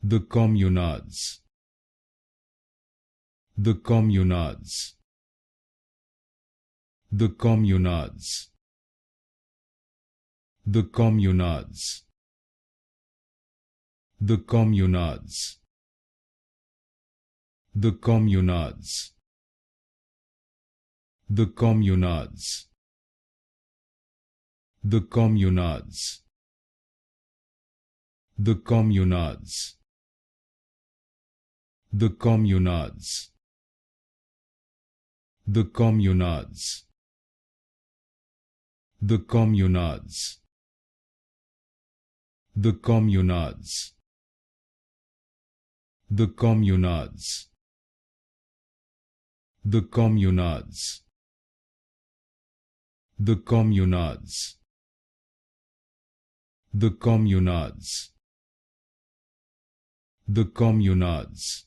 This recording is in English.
The Communards. The Communards. The Communards. The Communards. The Communards. The Communards. The Communards. The Communards. The Communards. The Communards. The Communards. The Communards. The Communards. The Communards. The Communards. The Communards. The Communards. The Communards.